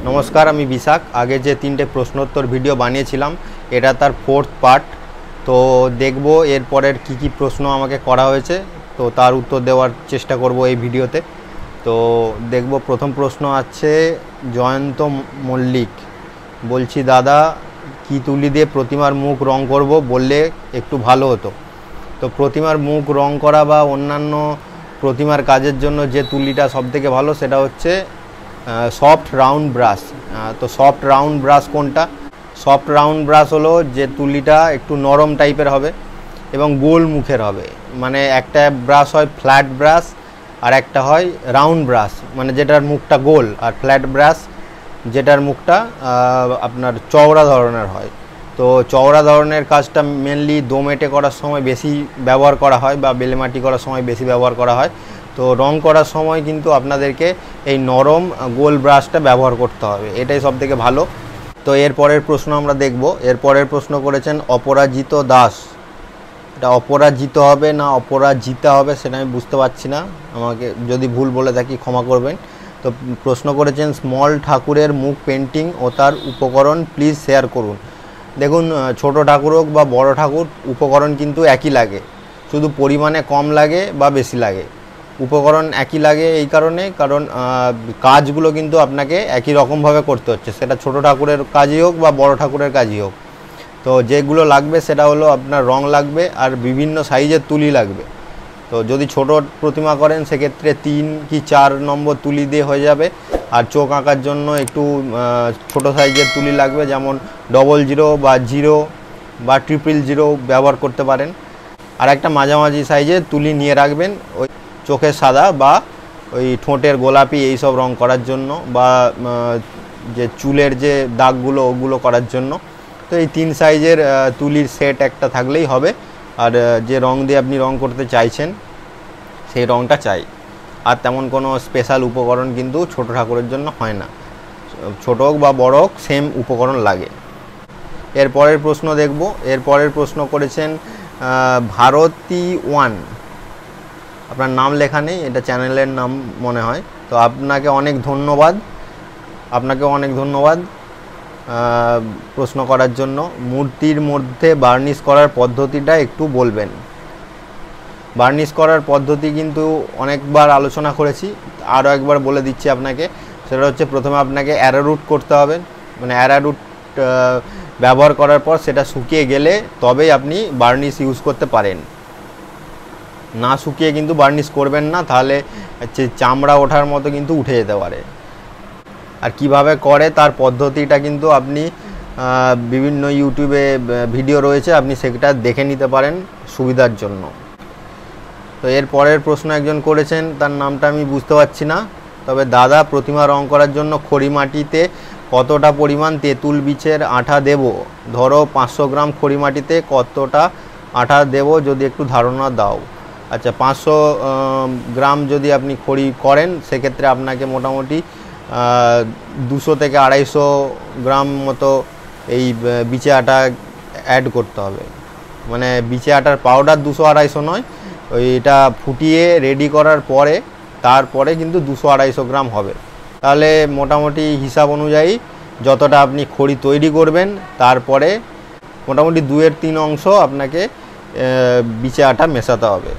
नमस्कार, आमी विशाख। आगे जे 3টে प्रश्नोत्तर भिडियो बानिয়েছিলাম এটা তার 4th পার্ট। তো দেখব এরপরের কি কি প্রশ্ন আমাকে করা হয়েছে, তো তার উত্তর দেওয়ার চেষ্টা করব এই ভিডিওতে। তো দেখব প্রথম প্রশ্ন আছে জয়ন্ত মল্লিক, বলছি দাদা কি তুলি দিয়ে প্রতিমার মুখ রং করব বললে একটু ভালো হতো। তো প্রতিমার মুখ রং করা বা অন্যান্য প্রতিমার কাজের জন্য যে তুলিটা সবথেকে ভালো সেটা হচ্ছে সফট রাউন্ড ব্রাশ। তো সফট রাউন্ড ব্রাশ কোনটা? সফট রাউন্ড ব্রাশ হলো যে তুলিটা একটু নরম টাইপের হবে এবং গোল মুখের হবে। মানে একটা ব্রাশ হয় ফ্ল্যাট ব্রাশ আর একটা হয় রাউন্ড ব্রাশ, মানে যেটার মুখটা গোল, আর ফ্ল্যাট ব্রাশ যেটার মুখটা আপনার চওড়া ধরনের হয়। তো চওড়া ধরনের কাজটা মেনলি দোমেটে করার সময় বেশি ব্যবহার করা হয় বা বেলেমাটি করার সময় বেশি ব্যবহার করা হয়। তো রং করার সময় কিন্তু আপনাদেরকে এই নরম গোল ব্রাশটা ব্যবহার করতে হবে, এটাই সবথেকে ভালো। তো এরপরের প্রশ্ন আমরা দেখব। এরপরের প্রশ্ন করেছেন অপরাজিত দাস। এটা অপরাজিত হবে না অপরাজিতা হবে সেটা আমি বুঝতে পারছি না, আমাকে যদি ভুল বলে থাকি ক্ষমা করবেন। তো প্রশ্ন করেছেন স্মল ঠাকুরের মুখ পেন্টিং ও তার উপকরণ প্লিজ শেয়ার করুন। দেখুন, ছোট ঠাকুর হোক বা বড় ঠাকুর উপকরণ কিন্তু একই লাগে, শুধু পরিমাণে কম লাগে বা বেশি লাগে। উপকরণ একই লাগে এই কারণে, কারণ কাজগুলো কিন্তু আপনাকে একই রকমভাবে করতে হচ্ছে, সেটা ছোট ঠাকুরের কাজই হোক বা বড় ঠাকুরের কাজই হোক। তো যেগুলো লাগবে সেটা হলো আপনার রং লাগবে আর বিভিন্ন সাইজের তুলি লাগবে। তো যদি ছোট প্রতিমা করেন সেক্ষেত্রে 3 কি 4 নম্বর তুলি দিয়ে হয়ে যাবে। আর চোখ আঁকার জন্য একটু ছোট সাইজের তুলি লাগবে, যেমন 00 বা 0 বা 000 ব্যবহার করতে পারেন। আর একটা মাঝামাঝি সাইজের তুলি নিয়ে রাখবেন ওই চোখের সাদা বা ওই ঠোঁটের গোলাপি এইসব রং করার জন্য, বা যে চুলের যে দাগগুলো ওগুলো করার জন্য। তো এই 3 সাইজের তুলির সেট একটা থাকলেই হবে। আর যে রং দিয়ে আপনি রং করতে চাইছেন সেই রংটা চাই। আর তেমন কোনো স্পেশাল উপকরণ কিন্তু ছোট ঠাকুরের জন্য হয় না, ছোট হোক বা বড় হোক সেম উপকরণ লাগে। এরপরের প্রশ্ন দেখব। এরপরের প্রশ্ন করেছেন ভারতী 1। আপনার নাম লেখা নেই, এটা চ্যানেলের নাম মনে হয়। তো আপনাকে অনেক ধন্যবাদ, প্রশ্ন করার জন্য। মূর্তির মধ্যে বার্নিশ করার পদ্ধতিটা একটু বলবেন। বার্নিশ করার পদ্ধতি কিন্তু অনেকবার আলোচনা করেছি, আরও একবার বলে দিচ্ছি আপনাকে। সেটা হচ্ছে প্রথমে আপনাকে অ্যারারুট করতে হবে, মানে অ্যারারুট ব্যবহার করার পর সেটা শুকিয়ে গেলে তবেই আপনি বার্নিশ ইউজ করতে পারেন। না শুকিয়ে কিন্তু বার্নিশ করবেন না, তাহলে হচ্ছে চামড়া ওঠার মতো কিন্তু উঠে যেতে পারে। আর কিভাবে করে তার পদ্ধতিটা কিন্তু আপনি বিভিন্ন ইউটিউবে ভিডিও রয়েছে, আপনি সেটা দেখে নিতে পারেন সুবিধার জন্য। তো এর পরের প্রশ্ন একজন করেছেন, তার নামটা আমি বুঝতে পারছি না। তবে দাদা প্রতিমা রং করার জন্য খড়ি মাটিতে কতটা পরিমাণ তেঁতুল বীজের আঠা দেব? ধরো 500 গ্রাম খড়ি মাটিতে কতটা আঠা দেব যদি একটু ধারণা দাও। আচ্ছা, 500 গ্রাম যদি আপনি খড়ি করেন সেক্ষেত্রে আপনাকে মোটামুটি 200 থেকে 250 গ্রাম মতো এই বিচে আটা অ্যাড করতে হবে। মানে বিচে আটার পাউডার 200-250 নয়, ওইটা ফুটিয়ে রেডি করার পরে তারপরে কিন্তু 200-250 গ্রাম হবে। তাহলে মোটামুটি হিসাব অনুযায়ী যতটা আপনি খড়ি তৈরি করবেন তারপরে মোটামুটি 2/3 অংশ আপনাকে বিচে আটা মেশাতে হবে।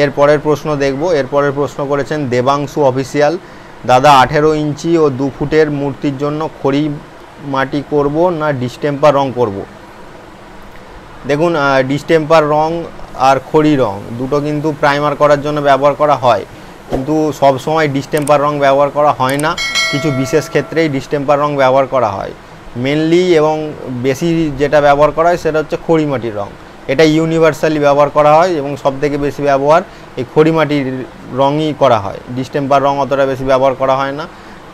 এরপরের প্রশ্ন দেখব। এরপরের প্রশ্ন করেছেন দেবাংশু অফিসিয়াল। দাদা 18 ইঞ্চি ও 2 ফুটের মূর্তির জন্য খড়ি মাটি করব না ডিস্টেম্পার রং করব? দেখুন, ডিস্টেম্পার রং আর খড়ি রং দুটো কিন্তু প্রাইমার করার জন্য ব্যবহার করা হয়, কিন্তু সব সময় ডিস্টেম্পার রং ব্যবহার করা হয় না। কিছু বিশেষ ক্ষেত্রেই ডিস্টেম্পার রং ব্যবহার করা হয়। মেনলি এবং বেশি যেটা ব্যবহার করা হয় সেটা হচ্ছে খড়ি মাটির রং। এটা ইউনিভার্সালি ব্যবহার করা হয় এবং সবথেকে বেশি ব্যবহার এই খড়ি মাটির রঙই করা হয়। ডিস্টেম্পার রং অতটা বেশি ব্যবহার করা হয় না।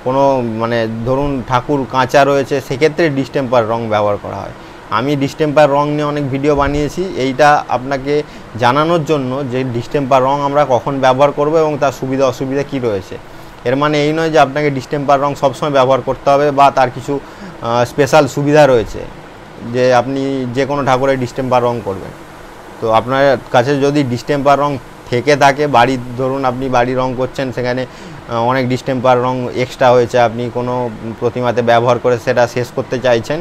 কোনো মানে ধরুন ঠাকুর কাঁচা রয়েছে সেক্ষেত্রে ডিস্টেম্পার রং ব্যবহার করা হয়। আমি ডিস্টেম্পার রং নিয়ে অনেক ভিডিও বানিয়েছি, এইটা আপনাকে জানানোর জন্য যে ডিস্টেম্পার রং আমরা কখন ব্যবহার করব এবং তার সুবিধা অসুবিধা কী রয়েছে। এর মানে এই নয় যে আপনাকে ডিস্টেম্পার রং সবসময় ব্যবহার করতে হবে বা তার কিছু স্পেশাল সুবিধা রয়েছে যে আপনি যে কোনো ঠাকুরের ডিস্টেম্পার রং করবেন। তো আপনার কাছে যদি ডিস্টেম্পার রং থেকে থাকে বাড়ির, ধরুন আপনি বাড়ি রং করছেন, সেখানে অনেক ডিস্টেম্পার রং এক্সট্রা হয়েছে, আপনি কোনো প্রতিমাতে ব্যবহার করে সেটা শেষ করতে চাইছেন,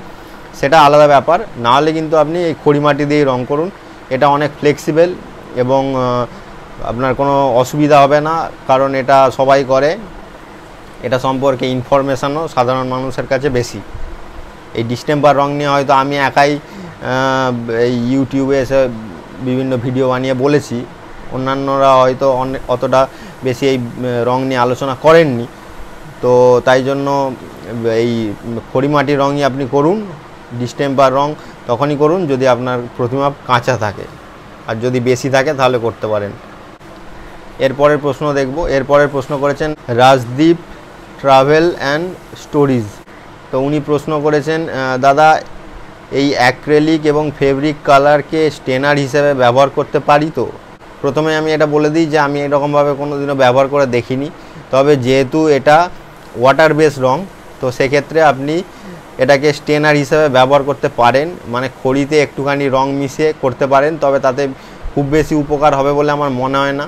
সেটা আলাদা ব্যাপার। না হলে কিন্তু আপনি এই খড়িমাটি দিয়েই রং করুন, এটা অনেক ফ্লেক্সিবল এবং আপনার কোনো অসুবিধা হবে না, কারণ এটা সবাই করে, এটা সম্পর্কে ইনফরমেশানও সাধারণ মানুষের কাছে বেশি। এই ডিস্টেম্পার রং নিয়ে হয়তো আমি একাই এই ইউটিউবে এসে বিভিন্ন ভিডিও বানিয়ে বলেছি, অন্যান্যরা হয়তো অতটা বেশি এই রং নিয়ে আলোচনা করেননি। তো তাই জন্য এই খড়িমাটির রঙই আপনি করুন। ডিস্টেম্পার রং তখনই করুন যদি আপনার প্রতিমা কাঁচা থাকে, আর যদি বেশি থাকে তাহলে করতে পারেন। এরপরের প্রশ্ন দেখব। এরপরের প্রশ্ন করেছেন রাজদীপ ট্রাভেল অ্যান্ড স্টোরিজ। তো উনি প্রশ্ন করেছেন, দাদা এই অ্যাক্রেলিক এবং ফেব্রিক কালারকে স্টেনার হিসেবে ব্যবহার করতে পারি তো? প্রথমে আমি এটা বলে দিই যে আমি এরকমভাবে কোনোদিনও ব্যবহার করে দেখিনি, তবে যেহেতু এটা ওয়াটার বেস রং, তো সেক্ষেত্রে আপনি এটাকে স্টেনার হিসেবে ব্যবহার করতে পারেন, মানে খড়িতে একটুখানি রং মিশিয়ে করতে পারেন, তবে তাতে খুব বেশি উপকার হবে বলে আমার মনে হয় না।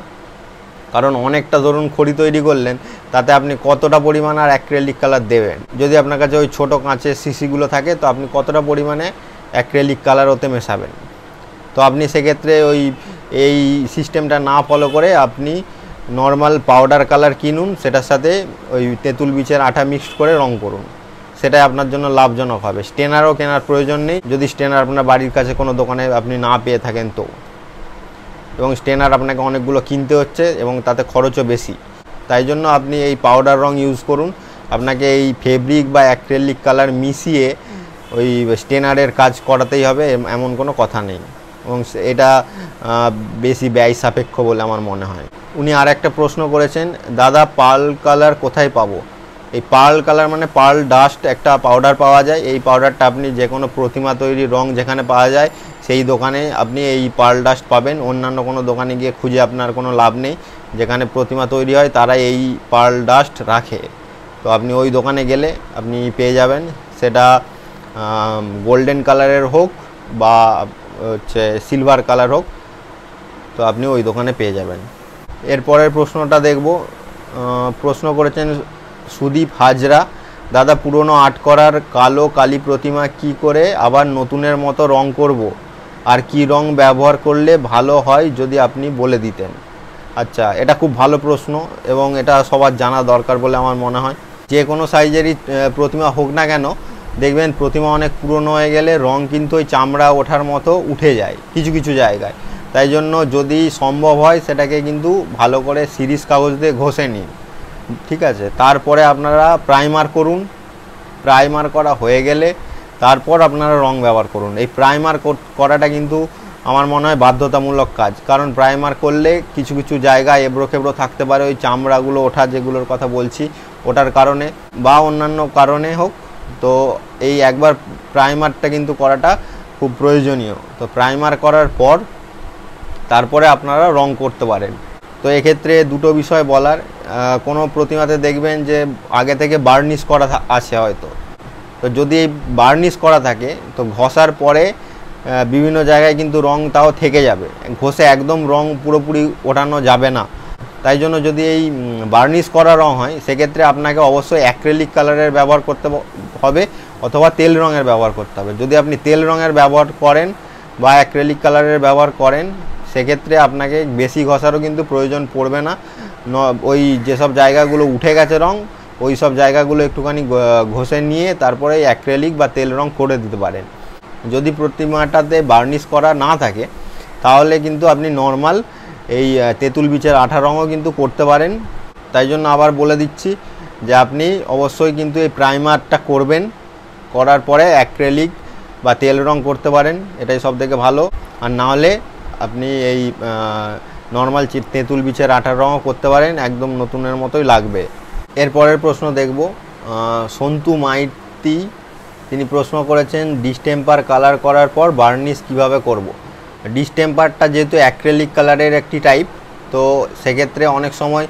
কারণ অনেকটা ধরুন খড়ি তৈরি করলেন, তাতে আপনি কতটা পরিমাণ আর অ্যাক্রেলিক কালার দেবেন? যদি আপনার কাছে ওই ছোটো কাঁচের শিশিগুলো থাকে, তো আপনি কতটা পরিমাণে অ্যাক্রেলিক কালার ওতে মেশাবেন? তো আপনি সেক্ষেত্রে এই সিস্টেমটা না ফলো করে আপনি নর্মাল পাউডার কালার কিনুন, সেটার সাথে ওই তেঁতুল বীজের আঠা মিক্সড করে রং করুন, সেটাই আপনার জন্য লাভজনক হবে। স্টেনারও কেনার প্রয়োজন নেই, যদি স্টেনার আপনার বাড়ির কাছে কোনো দোকানে আপনি না পেয়ে থাকেন তো। এবং স্টেনার আপনাকে অনেকগুলো কিনতে হচ্ছে এবং তাতে খরচও বেশি, তাই জন্য আপনি এই পাউডার রং ইউজ করুন। আপনাকে এই ফেব্রিক বা অ্যাক্রেলিক কালার মিশিয়ে ওই স্টেনারের কাজ করাতেই হবে এমন কোনো কথা নেই, এবং এটা বেশি ব্যয় সাপেক্ষ বলে আমার মনে হয়। উনি আর একটা প্রশ্ন করেছেন, দাদা পার্ল কালার কোথায় পাবো? এই পার্ল কালার মানে পার্ল ডাস্ট একটা পাউডার পাওয়া যায়, এই পাউডারটা আপনি যে কোনো প্রতিমা তৈরি রং যেখানে পাওয়া যায় সেই দোকানে আপনি এই পার্ল ডাস্ট পাবেন। অন্যান্য কোনো দোকানে গিয়ে খুঁজে আপনার কোনো লাভ নেই, যেখানে প্রতিমা তৈরি হয় তারা এই পার্ল ডাস্ট রাখে, তো আপনি ওই দোকানে গেলে আপনি পেয়ে যাবেন, সেটা গোল্ডেন কালারের হোক বা হচ্ছে সিলভার কালার হোক, তো আপনি ওই দোকানে পেয়ে যাবেন। এরপরের প্রশ্নটা দেখব। প্রশ্ন করেছেন সুদীপ হাজরা, দাদা পুরনো আর্ট করার কালো কালী প্রতিমা কি করে আবার নতুনের মতো রং করব, আর কি রং ব্যবহার করলে ভালো হয় যদি আপনি বলে দিতেন? আচ্ছা, এটা খুব ভালো প্রশ্ন এবং এটা সবার জানা দরকার বলে আমার মনে হয়। যে কোনো সাইজেরই প্রতিমা হোক না কেন, দেখবেন প্রতিমা অনেক পুরনো হয়ে গেলে রং কিন্তু ওই চামড়া ওঠার মতো উঠে যায় কিছু কিছু জায়গায়। তাই জন্য যদি সম্ভব হয় সেটাকে কিন্তু ভালো করে সিরিজ কাগজ দিয়ে ঘষে নিন, ঠিক আছে? তারপরে আপনারা প্রাইমার করুন, প্রাইমার করা হয়ে গেলে তারপর আপনারা রং ব্যবহার করুন। এই প্রাইমার করাটা কিন্তু আমার মনে হয় বাধ্যতামূলক কাজ, কারণ প্রাইমার করলে কিছু কিছু জায়গায় এবড়ো খেবড়ো থাকতে পারে, ওই চামড়াগুলো ওঠা যেগুলোর কথা বলছি ওটার কারণে বা অন্যান্য কারণে হোক। তো এই একবার প্রাইমারটা কিন্তু করাটা খুব প্রয়োজনীয়। তো প্রাইমার করার পর তারপরে আপনারা রং করতে পারেন। তো এক্ষেত্রে দুটো বিষয় বলার, কোনো প্রতিমাতে দেখবেন যে আগে থেকে বার্নিশ করা আছে হয়তো, তো যদি এই বার্নিশ করা থাকে তো ঘষার পরে বিভিন্ন জায়গায় কিন্তু রং তাও থেকে যাবে, ঘষে একদম রং পুরোপুরি ওঠানো যাবে না। তাই জন্য যদি এই বার্নিশ করা রং হয় সেক্ষেত্রে আপনাকে অবশ্যই অ্যাক্রেলিক কালারের ব্যবহার করতে হবে অথবা তেল রঙের ব্যবহার করতে হবে। যদি আপনি তেল রঙের ব্যবহার করেন বা অ্যাক্রেলিক কালারের ব্যবহার করেন সেক্ষেত্রে আপনাকে বেশি ঘষারও কিন্তু প্রয়োজন পড়বে না। ওই যেসব জায়গাগুলো উঠে গেছে রং ওই সব জায়গাগুলো একটুখানি ঘষে নিয়ে তারপরে অ্যাক্রেলিক বা তেল রং করে দিতে পারেন। যদি প্রতিমাটাতে বার্নিশ করা না থাকে তাহলে কিন্তু আপনি নর্মাল এই তেঁতুল বীজের আঠা রঙও কিন্তু করতে পারেন। তাই জন্য আবার বলে দিচ্ছি যে আপনি অবশ্যই কিন্তু এই প্রাইমারটা করবেন, করার পরে অ্যাক্রেলিক বা তেল রং করতে পারেন, এটাই সব থেকে ভালো। আর না হলে আপনি এই নর্মাল তেঁতুল বীজের আঠার রঙও করতে পারেন, একদম নতুনের মতোই লাগবে। এরপরের প্রশ্ন দেখব। সন্তু মাইতি তিনি প্রশ্ন করেছেন ডিস্টেম্পার কালার করার পর বার্নিশ কিভাবে করব। ডিস্টেম্পারটা যেহেতু অ্যাক্রেলিক কালারের একটি টাইপ, তো সেক্ষেত্রে অনেক সময়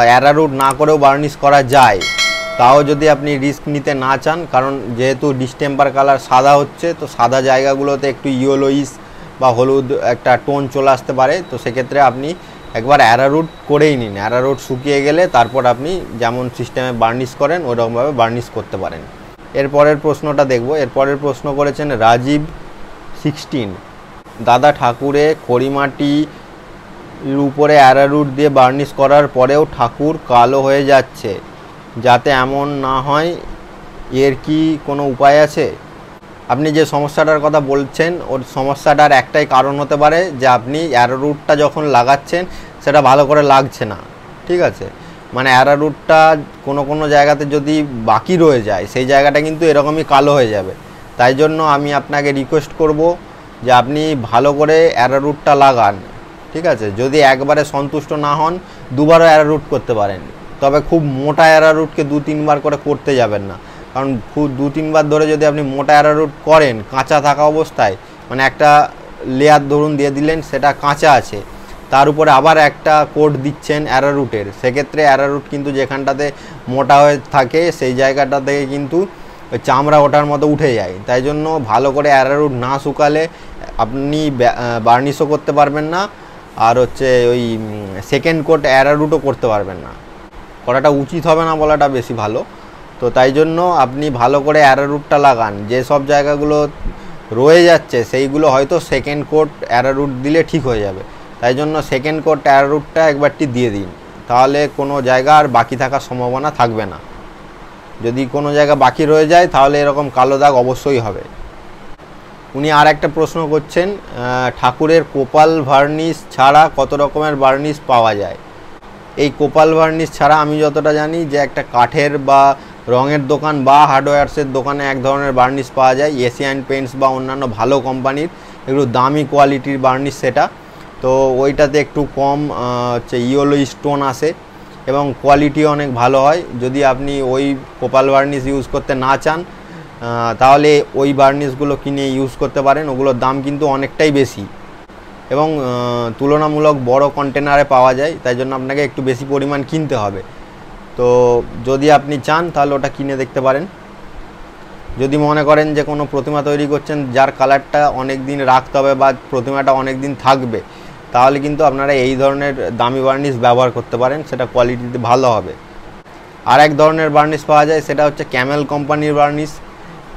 অ্যারারুট না করেও বার্নিশ করা যায়, তাও যদি আপনি রিস্ক নিতে না চান, কারণ যেহেতু ডিস্টেম্পার কালার সাদা হচ্ছে তো সাদা জায়গাগুলোতে একটু ইয়েলোইশ বা হলুদ একটা টোন চলে আসতে পারে, তো সেক্ষেত্রে আপনি একবার অ্যারারুট করেই নিন। অ্যারারুট শুকিয়ে গেলে তারপর আপনি যেমন সিস্টেমে বার্নিশ করেন ওরকমভাবে বার্নিশ করতে পারেন। এরপরের প্রশ্নটা দেখব। এরপরের প্রশ্ন করেছেন রাজীব 16। দাদা, ঠাকুরে খড়িমাটির উপরে অ্যারারুট দিয়ে বার্নিশ করার পরেও ঠাকুর কালো হয়ে যাচ্ছে, যাতে এমন না হয় এর কি কোনো উপায় আছে? আপনি যে সমস্যাটার কথা বলছেন ওর সমস্যাটার একটাই কারণ হতে পারে যে আপনি অ্যারারুটটা যখন লাগাচ্ছেন সেটা ভালো করে লাগছে না। ঠিক আছে, মানে অ্যারারুটটা কোনো জায়গাতে যদি বাকি রয়ে যায় সেই জায়গাটা কিন্তু এরকমই কালো হয়ে যাবে। তাই জন্য আমি আপনাকে রিকোয়েস্ট করব যে আপনি ভালো করে অ্যারারুটটা লাগান। ঠিক আছে, যদি একবারে সন্তুষ্ট না হন দুবারও অ্যারারুট করতে পারেন, তবে খুব মোটা অ্যারারুটকে 2-3 বার করে করতে যাবেন না। কারণ খুব 2-3 বার ধরে যদি আপনি মোটা অ্যারারুট করেন কাঁচা থাকা অবস্থায়, মানে একটা লেয়ার ধরুন দিয়ে দিলেন সেটা কাঁচা আছে, তার উপরে আবার একটা কোট দিচ্ছেন অ্যারারুটের, সেক্ষেত্রে অ্যারারুট কিন্তু যেখানটাতে মোটা হয়ে থাকে সেই জায়গাটা থেকে কিন্তু ওই চামড়া ওঠার মতো উঠে যায়। তাই জন্য ভালো করে অ্যারারুট না শুকালে আপনি বার্নিশও করতে পারবেন না, আর হচ্ছে ওই সেকেন্ড কোট অ্যারারুটও করতে পারবেন না। করাটা উচিত হবে না বলাটা বেশি ভালো। তো তাই জন্য আপনি ভালো করে অ্যারারুটটা লাগান। যে সব জায়গাগুলো রয়ে যাচ্ছে সেইগুলো হয়তো সেকেন্ড কোট অ্যারারুট দিলে ঠিক হয়ে যাবে। তাই জন্য সেকেন্ড কোট অ্যারারুটটা একবারটি দিয়ে দিন, তাহলে কোনো জায়গা আর বাকি থাকার সম্ভাবনা থাকবে না। যদি কোনো জায়গা বাকি রয়ে যায় তাহলে এরকম কালো দাগ অবশ্যই হবে। উনি আর একটা প্রশ্ন করছেন, ঠাকুরের কোপাল ভার্নিশ ছাড়া কত রকমের বার্নিশ পাওয়া যায়? এই কোপাল ভার্নিশ ছাড়া আমি যতটা জানি যে একটা কাঠের বা রঙের দোকান বা হার্ডওয়্যার্সের দোকানে এক ধরনের বার্নিশ পাওয়া যায়, এশিয়ান পেইন্টস বা অন্যান্য ভালো কোম্পানির, একটু দামি কোয়ালিটির বার্নিশ সেটা। তো ওইটাতে একটু কম হচ্ছে ইয়েলো স্টোন আসে এবং কোয়ালিটি অনেক ভালো হয়। যদি আপনি ওই কোপাল বার্নিশ ইউজ করতে না চান তাহলে ওই বার্নিশগুলো কিনে ইউজ করতে পারেন। ওগুলোর দাম কিন্তু অনেকটাই বেশি এবং তুলনামূলক বড় কন্টেনারে পাওয়া যায়, তাই জন্য আপনাকে একটু বেশি পরিমাণ কিনতে হবে। তো যদি আপনি চান তাহলে ওটা কিনে দেখতে পারেন। যদি মনে করেন যে কোনো প্রতিমা তৈরি করছেন যার কালারটা অনেক দিন রাখতে হবে বা প্রতিমাটা অনেক দিন থাকবে, তাহলে কিন্তু আপনারা এই ধরনের দামি বার্নিশ ব্যবহার করতে পারেন, সেটা কোয়ালিটিতে ভালো হবে। আর এক ধরনের বার্নিশ পাওয়া যায়, সেটা হচ্ছে ক্যামেল কোম্পানির বার্নিশ।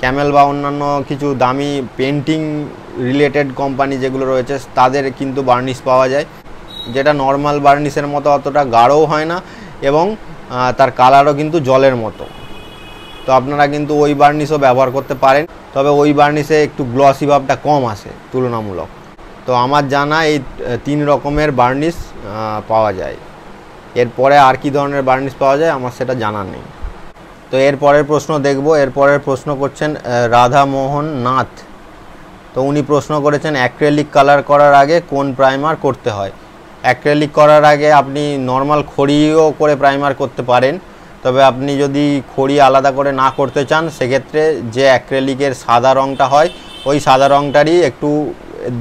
ক্যামেল বা অন্যান্য কিছু দামি পেন্টিং রিলেটেড কোম্পানি যেগুলো রয়েছে তাদের কিন্তু বার্নিশ পাওয়া যায়, যেটা নর্মাল বার্নিশের মতো অতটা গাঢ়ও হয় না এবং তার কালারও কিন্তু জলের মতো। তো আপনারা কিন্তু ওই বার্নিশও ব্যবহার করতে পারেন, তবে ওই বার্নিশে একটু গ্লসি ভাবটা কম আসে তুলনামূলক। তো আমার জানা এই 3 রকমের বার্নিশ পাওয়া যায়। এরপরে আর কি ধরনের বার্নিশ পাওয়া যায় আমার সেটা জানা নেই। তো এরপরের প্রশ্ন দেখব। এরপরের প্রশ্ন করছেন রাধামোহন নাথ। তো উনি প্রশ্ন করেছেন অ্যাক্রিলিক কালার করার আগে কোন প্রাইমার করতে হয়? অ্যাক্রিলিক করার আগে আপনি নর্মাল খড়িও করে প্রাইমার করতে পারেন, তবে আপনি যদি খড়ি আলাদা করে না করতে চান সেক্ষেত্রে যে অ্যাক্রিলিকের সাদা রঙটা হয় ওই সাদা রঙটারই একটু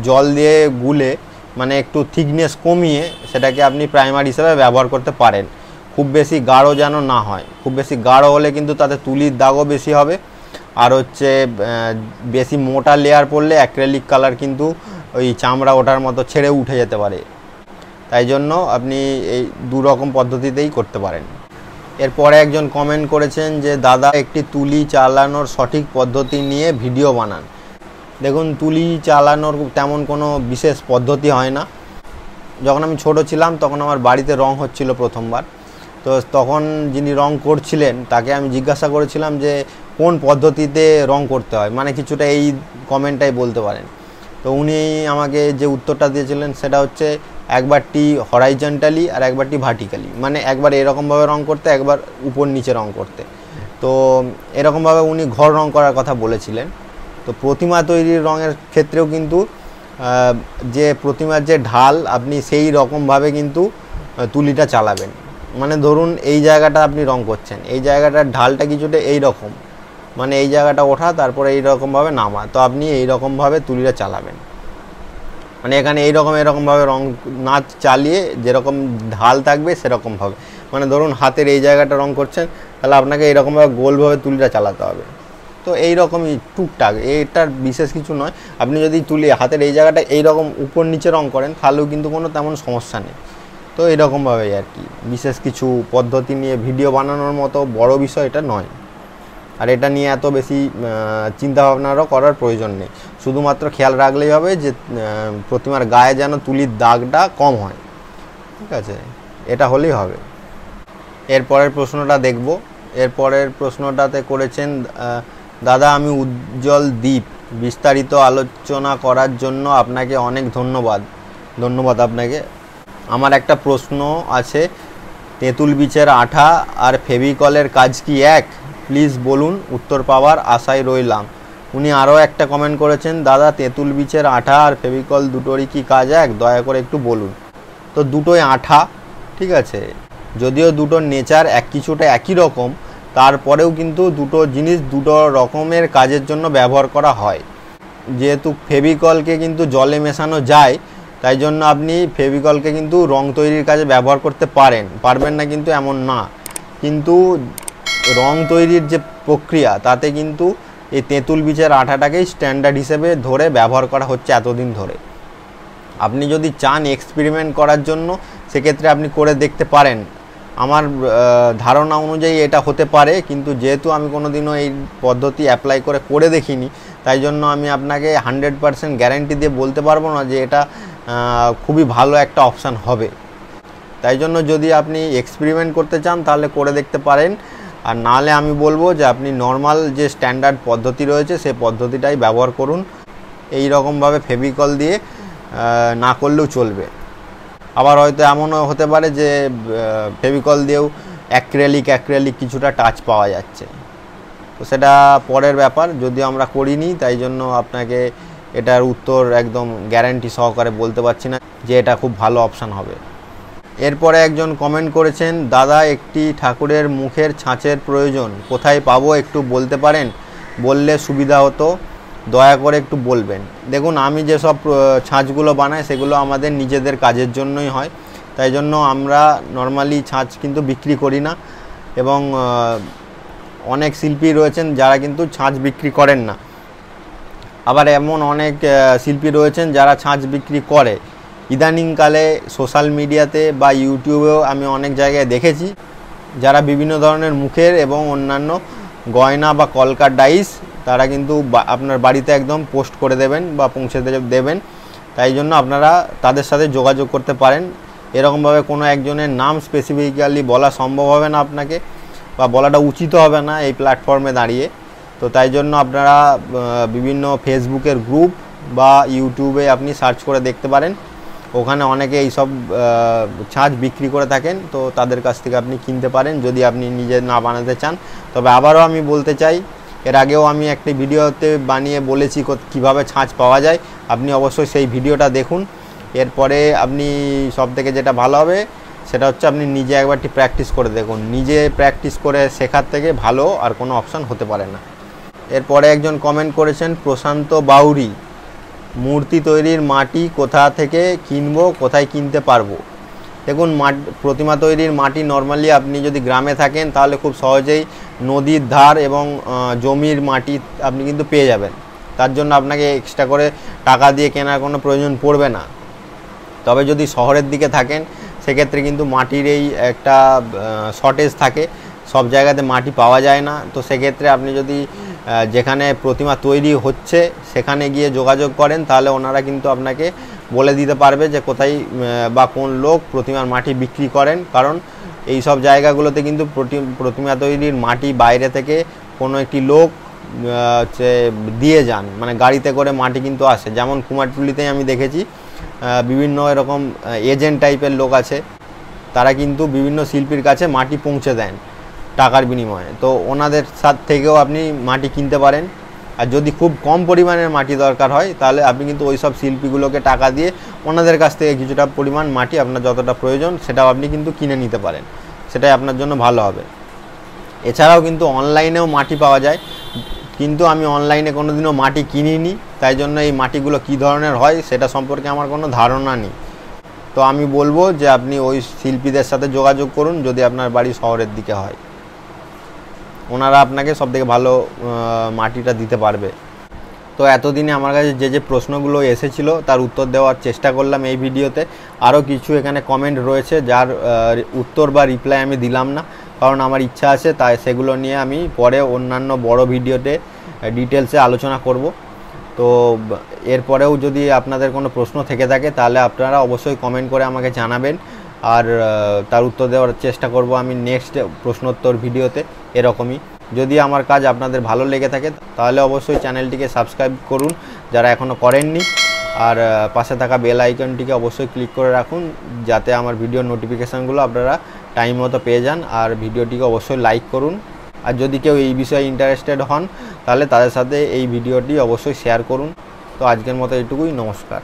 জল দিয়ে গুলে, মানে একটু থিকনেস কমিয়ে সেটাকে আপনি প্রাইমার হিসেবে ব্যবহার করতে পারেন। খুব বেশি গাঢ় যেন না হয়, খুব বেশি গাঢ় হলে কিন্তু তাতে তুলির দাগও বেশি হবে, আর হচ্ছে বেশি মোটা লেয়ার পড়লে অ্যাক্রিলিক কালার কিন্তু ওই চামড়া ওঠার মতো ছেড়ে উঠে যেতে পারে। তাই জন্য আপনি এই 2 রকম পদ্ধতিতেই করতে পারেন। এরপরে একজন কমেন্ট করেছেন যে দাদা একটি তুলি চালানোর সঠিক পদ্ধতি নিয়ে ভিডিও বানান। দেখুন, তুলি চালানোর তেমন কোনো বিশেষ পদ্ধতি হয় না। যখন আমি ছোট ছিলাম তখন আমার বাড়িতে রং হচ্ছিল প্রথমবার, তো তখন যিনি রং করছিলেন তাকে আমি জিজ্ঞাসা করেছিলাম যে কোন পদ্ধতিতে রং করতে হয়, মানে কিছুটা এই কমেন্টটাই বলতে পারেন। তো উনি আমাকে যে উত্তরটা দিয়েছিলেন সেটা হচ্ছে একবারটি হরাইজন্টালি আর একবারটি ভার্টিক্যালি, মানে একবার এরকমভাবে রং করতে, একবার উপর নিচে রং করতে। তো এরকমভাবে উনি ঘর রং করার কথা বলেছিলেন। তো প্রতিমা তৈরির রঙের ক্ষেত্রেও কিন্তু যে প্রতিমার যে ঢাল আপনি সেই রকমভাবে কিন্তু তুলিটা চালাবেন। মানে ধরুন এই জায়গাটা আপনি রং করছেন, এই জায়গাটার ঢালটা কিছুটা এই রকম, মানে এই জায়গাটা ওঠা তারপরে এই রকমভাবে নামা, তো আপনি এই রকমভাবে তুলিটা চালাবেন। মানে এখানে এরকমভাবে রং না চালিয়ে যেরকম ঢাল থাকবে সেরকমভাবে, মানে ধরুন হাতের এই জায়গাটা রং করছেন তাহলে আপনাকে এইরকমভাবে গোলভাবে তুলিটা চালাতে হবে। তো এইরকমই টুকটাক, এটার বিশেষ কিছু নয়। আপনি যদি তুলি হাতের এই জায়গাটা এইরকম উপর নিচে রং করেন তাহলেও কিন্তু কোনো তেমন সমস্যা নেই। তো এরকমভাবেই আর কি, বিশেষ কিছু পদ্ধতি নিয়ে ভিডিও বানানোর মতো বড় বিষয় এটা নয়। আর এটা নিয়ে এত বেশি চিন্তাভাবনারও করার প্রয়োজন নেই, শুধুমাত্র খেয়াল রাখলেই হবে যে প্রতিমার গায়ে যেন তুলির দাগটা কম হয়, ঠিক আছে, এটা হলেই হবে। এরপরের প্রশ্নটা দেখব। এরপরের প্রশ্নটাতে করেছেন, দাদা আমি উজ্জ্বল দ্বীপ, বিস্তারিত আলোচনা করার জন্য আপনাকে অনেক ধন্যবাদ। ধন্যবাদ আপনাকে। আমার একটা প্রশ্ন আছে, তেঁতুল বীজের আঠা আর ফেভিকলের কাজ কি এক? প্লিজ বলুন, উত্তর পাওয়ার আশায় রইলাম। উনি আরও একটা কমেন্ট করেছেন, দাদা তেঁতুল বীজের আঠা আর ফেভিকল দুটোরই কি কাজ এক? দয়া করে একটু বলুন। তো দুটোই আঠা, ঠিক আছে, যদিও দুটোর নেচার কিছুটা একই রকম, তারপরেও কিন্তু দুটো জিনিস দুটো রকমের কাজের জন্য ব্যবহার করা হয়। যেহেতু ফেভিকলকে কিন্তু জলে মেশানো যায়, তাই জন্য আপনি ফেভিকলকে কিন্তু রং তৈরির কাজে ব্যবহার করতে পারবেন না কিন্তু এমন না, কিন্তু রং তৈরির যে প্রক্রিয়া তাতে কিন্তু এই তেঁতুল বীজের আঠাটাকেই স্ট্যান্ডার্ড হিসেবে ধরে ব্যবহার করা হচ্ছে এতদিন ধরে। আপনি যদি চান এক্সপেরিমেন্ট করার জন্য, সেক্ষেত্রে আপনি করে দেখতে পারেন। আমার ধারণা অনুযায়ী এটা হতে পারে, কিন্তু যেহেতু আমি কোনোদিনও এই পদ্ধতি অ্যাপ্লাই করে দেখিনি, তাই জন্য আমি আপনাকে 100% গ্যারান্টি দিয়ে বলতে পারবো না যে এটা খুবই ভালো একটা অপশান হবে। তাই জন্য যদি আপনি এক্সপেরিমেন্ট করতে চান তাহলে করে দেখতে পারেন, আর নাহলে আমি বলবো যে আপনি নর্মাল যে স্ট্যান্ডার্ড পদ্ধতি রয়েছে সেই পদ্ধতিটাই ব্যবহার করুন। এই রকমভাবে ফেভিকল দিয়ে না করলেও চলবে। আবার হয়তো এমনও হতে পারে যে ফেভিকল দিয়েও অ্যাক্রেলিক কিছুটা টাচ পাওয়া যাচ্ছে, তো সেটা পরের ব্যাপার, যদিও আমরা করিনি, তাই জন্য আপনাকে এটার উত্তর একদম গ্যারান্টি সহকারে বলতে পারছি না যে এটা খুব ভালো অপশান হবে। এরপরে একজন কমেন্ট করেছেন, দাদা একটি ঠাকুরের মুখের ছাঁচের প্রয়োজন, কোথায় পাবো একটু বলতে পারেন? বললে সুবিধা হতো, দয়া করে একটু বলবেন। দেখুন, আমি যেসব ছাঁচগুলো বানাই সেগুলো আমাদের নিজেদের কাজের জন্যই হয়, তাই জন্য আমরা নর্মালি ছাঁচ কিন্তু বিক্রি করি না, এবং অনেক শিল্পী রয়েছেন যারা কিন্তু ছাঁচ বিক্রি করেন না। আবার এমন অনেক শিল্পী রয়েছেন যারা ছাঁচ বিক্রি করে। ইদানিংকালে সোশ্যাল মিডিয়াতে বা ইউটিউবেও আমি অনেক জায়গায় দেখেছি যারা বিভিন্ন ধরনের মুখের এবং অন্যান্য গয়না বা কলকার ডাইস তারা কিন্তু আপনার বাড়িতে একদম পোস্ট করে দেবেন বা পৌঁছে দেবেন। তাই জন্য আপনারা তাদের সাথে যোগাযোগ করতে পারেন। এরকমভাবে কোনো একজনের নাম স্পেসিফিক্যালি বলা সম্ভব হবে না আপনাকে, বা বলাটা উচিত হবে না এই প্ল্যাটফর্মে দাঁড়িয়ে। তো তাই জন্য আপনারা বিভিন্ন ফেসবুকের গ্রুপ বা ইউটিউবে আপনি সার্চ করে দেখতে পারেন, ওখানে অনেকে এইসব ছাঁচ বিক্রি করে থাকেন, তো তাদের কাছ থেকে আপনি কিনতে পারেন যদি আপনি নিজে না বানাতে চান। তবে আবারও আমি বলতে চাই, এর আগেও আমি একটি ভিডিওতে বানিয়ে বলেছি কিভাবে ছাঁচ পাওয়া যায়, আপনি অবশ্যই সেই ভিডিওটা দেখুন। এরপরে আপনি সবথেকে যেটা ভালো হবে সেটা হচ্ছে আপনি নিজে একবারটি প্র্যাকটিস করে দেখুন। নিজে প্র্যাকটিস করে শেখার থেকে ভালো আর কোনো অপশান হতে পারে না। এরপরে একজন কমেন্ট করেছেন, প্রশান্ত বাউরি, মূর্তি তৈরির মাটি কোথা থেকে কিনবো, কোথায় কিনতে পারবো? দেখুন, প্রতিমা তৈরির মাটি নর্মালি আপনি যদি গ্রামে থাকেন তাহলে খুব সহজেই নদীর ধার এবং জমির মাটি আপনি কিন্তু পেয়ে যাবেন। তার জন্য আপনাকে এক্সট্রা করে টাকা দিয়ে কেনার কোনো প্রয়োজন পড়বে না। তবে যদি শহরের দিকে থাকেন সেক্ষেত্রে কিন্তু মাটির এই একটা শর্টেজ থাকে, সব জায়গাতে মাটি পাওয়া যায় না। তো সেক্ষেত্রে আপনি যদি যেখানে প্রতিমা তৈরি হচ্ছে সেখানে গিয়ে যোগাযোগ করেন তাহলে ওনারা কিন্তু আপনাকে বলে দিতে পারবে যে কোথায় বা কোন লোক প্রতিমার মাটি বিক্রি করেন। কারণ এই সব জায়গাগুলোতে কিন্তু প্রতিমা তৈরির মাটি বাইরে থেকে কোনো একটি লোক দিয়ে যান, মানে গাড়িতে করে মাটি কিন্তু আসে। যেমন কুমারটুলিতেই আমি দেখেছি বিভিন্ন এরকম এজেন্ট টাইপের লোক আছে, তারা কিন্তু বিভিন্ন শিল্পীর কাছে মাটি পৌঁছে দেন টাকার বিনিময়ে। তো ওনাদের সাথ থেকেও আপনি মাটি কিনতে পারেন। আর যদি খুব কম পরিমাণের মাটি দরকার হয় তাহলে আপনি কিন্তু ওই সব শিল্পীগুলোকে টাকা দিয়ে ওনাদের কাছ থেকে কিছুটা পরিমাণ মাটি আপনার যতটা প্রয়োজন সেটাও আপনি কিন্তু কিনে নিতে পারেন, সেটাই আপনার জন্য ভালো হবে। এছাড়াও কিন্তু অনলাইনেও মাটি পাওয়া যায়, কিন্তু আমি অনলাইনে কোনোদিনও মাটি কিনিনি, তাই জন্য এই মাটিগুলো কী ধরনের হয় সেটা সম্পর্কে আমার কোনো ধারণা নেই। তো আমি বলবো যে আপনি ওই শিল্পীদের সাথে যোগাযোগ করুন যদি আপনার বাড়ি শহরের দিকে হয়, ওনারা আপনাকে সবথেকে ভালো মাটিটা দিতে পারবে। তো এতদিনে আমার কাছে যে প্রশ্নগুলো এসেছিল তার উত্তর দেওয়ার চেষ্টা করলাম এই ভিডিওতে। আরও কিছু এখানে কমেন্ট রয়েছে যার উত্তর বা রিপ্লাই আমি দিলাম না, কারণ আমার ইচ্ছা আছে তাই সেগুলো নিয়ে আমি পরে অন্যান্য বড় ভিডিওতে ডিটেলসে আলোচনা করব। তো এরপরেও যদি আপনাদের কোনো প্রশ্ন থেকে থাকে তাহলে আপনারা অবশ্যই কমেন্ট করে আমাকে জানাবেন, আর তার উত্তর দেওয়ার চেষ্টা করব আমি নেক্সট প্রশ্নোত্তর ভিডিওতে এরকমই। যদি আমার কাজ আপনাদের ভালো লেগে থাকে তাহলে অবশ্যই চ্যানেলটিকে সাবস্ক্রাইব করুন যারা এখনও করেননি, আর পাশে থাকা বেল আইকনটিকে অবশ্যই ক্লিক করে রাখুন যাতে আমার ভিডিওর নোটিফিকেশানগুলো আপনারা টাইম মতো পেয়ে যান। আর ভিডিওটিকে অবশ্যই লাইক করুন, আর যদি কেউ এই বিষয়ে ইন্টারেস্টেড হন তাহলে তাদের সাথে এই ভিডিওটি অবশ্যই শেয়ার করুন। তো আজকের মতো এইটুকুই, নমস্কার।